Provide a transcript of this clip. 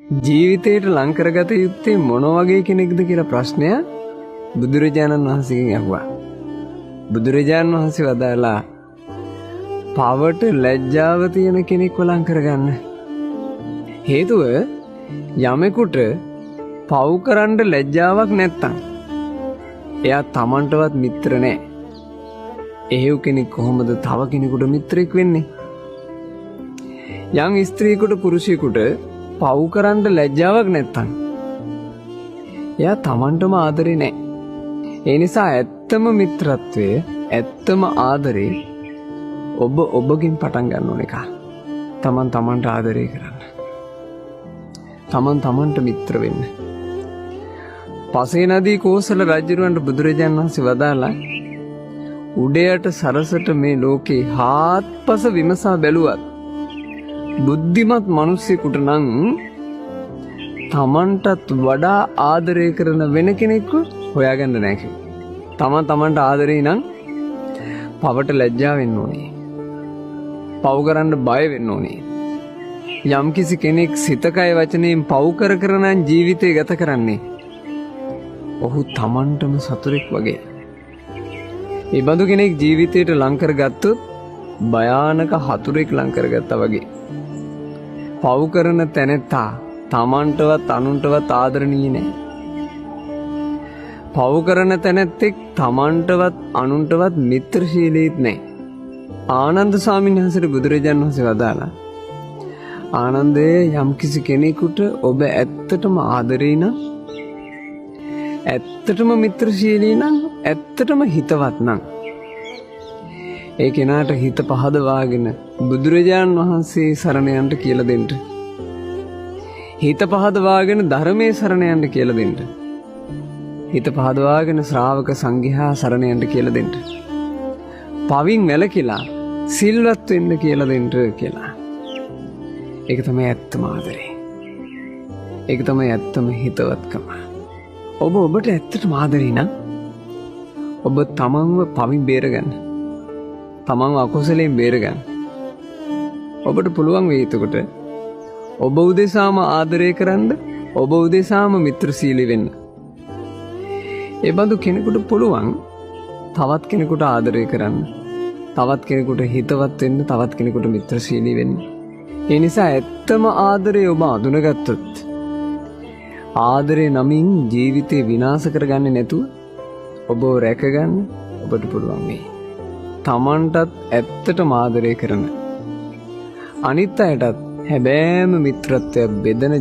ජීවිතයට ලං කරගත යුත්තේ මොන වගේ කෙනෙක්ද කියලා ප්‍රශ්නය බුදුරජාණන් වහන්සේගෙන් අහුවා. බුදුරජාණන් වහන්සේ වදාලා පවට ලැජ්ජාව තියෙන කෙනෙක්ව ලං කරගන්න. හේතුව යමෙකුට පව් කරන්න ලැජ්ජාවක් නැත්තම් එයා Tamanටවත් මිත්‍ර නෑ. එහෙව් කෙනෙක් කොහොමද තව කෙනෙකුට මිත්‍රෙක් වෙන්නේ? යම් ස්ත්‍රියකට පුරුෂයෙකුට පව් කරන්න ලැජ්ජාවක් නැත්තම් එයා Tamanටම ආදරේ නෑ. ඒ නිසා ඇත්තම මිත්‍රත්වය, ඇත්තම ආදරේ ඔබගෙන් පටන් ගන්න ඕන එක. Taman Tamanට ආදරේ කරන්න. Taman Tamanට මිත්‍ර වෙන්න. පසේ නදී කෝසල රජුරවන්ට බුදුරජාණන් වහන්සේ වදාලා උඩයට සරසට මේ ලෝකේ හාත්පස විමසා බැලුවත් බුද්ධිමත් මිනිසෙකුට නම් Tamanටත් වඩා ආදරය කරන වෙන කෙනෙක්ව හොයාගන්න නැහැ කිව්වා. Taman Tamanට ආදරේ නම් පවට ලැජ්ජා වෙන්න ඕනේ. පව් කරන්න බය වෙන්න ඕනේ. යම්කිසි කෙනෙක් සිතකය වචනයෙන් පව් කර නම් ජීවිතය ගත කරන්නේ ඔහු Tamanටම සතුරෙක් වගේ. ඒ බඳු කෙනෙක් ජීවිතයට ලං කරගත්තොත් භයානක හතුරෙක් ලං කරගත්තා වගේ. පව් කරන තැනැත්තා Tamanටවත් අනුන්ටවත් ආදරණීය නැහැ. පව් කරන තැනැත්තෙක් Tamanටවත් අනුන්ටවත් මිත්‍රශීලීත් නැහැ. ආනන්ද ස්වාමීන් වහන්සේට බුදුරජාණන් වහන්සේ වදාලා ආනන්දේ යම්කිසි කෙනෙකුට ඔබ ඇත්තටම ආදරේ නම්, ඇත්තටම මිත්‍රශීලී නම්, ඇත්තටම හිතවත් නම් ඒ කෙනාට හිත පහදවාගෙන බුදුරජාණන් වහන්සේ සරණ යන්න කියලා දෙන්න. හිත පහදවාගෙන ධර්මයේ සරණ යන්න කියලා දෙන්න. හිත පහදවාගෙන ශ්‍රාවක සංඝයා සරණ යන්න කියලා දෙන්න. පවින් වැළකීලා සිල්වත් වෙන්න කියලා දෙන්න කියලා. ඒක තමයි ඇත්තම ආදරේ. ඒක තමයි ඇත්තම හිතවත්කම. ඔබට ඇත්තටම ආදරේ නම් ඔබ තමන්ව පවින් බේරගන්න. තමන්ව අකුසලයෙන් බේරගන්න. ඔබට පුළුවන් වෙයි එතකොට ඔබ උදෙසාම ආදරය කරන්න, ඔබ උදෙසාම මිත්‍රශීලී වෙන්න. ඒ බඳු කෙනෙකුට පුළුවන් තවත් කෙනෙකුට ආදරය කරන්න, තවත් කෙනෙකුට හිතවත් වෙන්න, තවත් කෙනෙකුට මිත්‍රශීලී වෙන්න. ඒ නිසා ඇත්තම ආදරේ ඔබ අඳුනගත්තොත් ආදරේ නමින් ජීවිතේ විනාශ කරගන්නේ නැතුව ඔබව රැකගන්න ඔබට පුළුවන් වෙයි. Tamanටත් ඇත්තටම ආදරය කරන, අනිත් අයටත් හැබෑම මිත්‍රත්වයක් බෙදන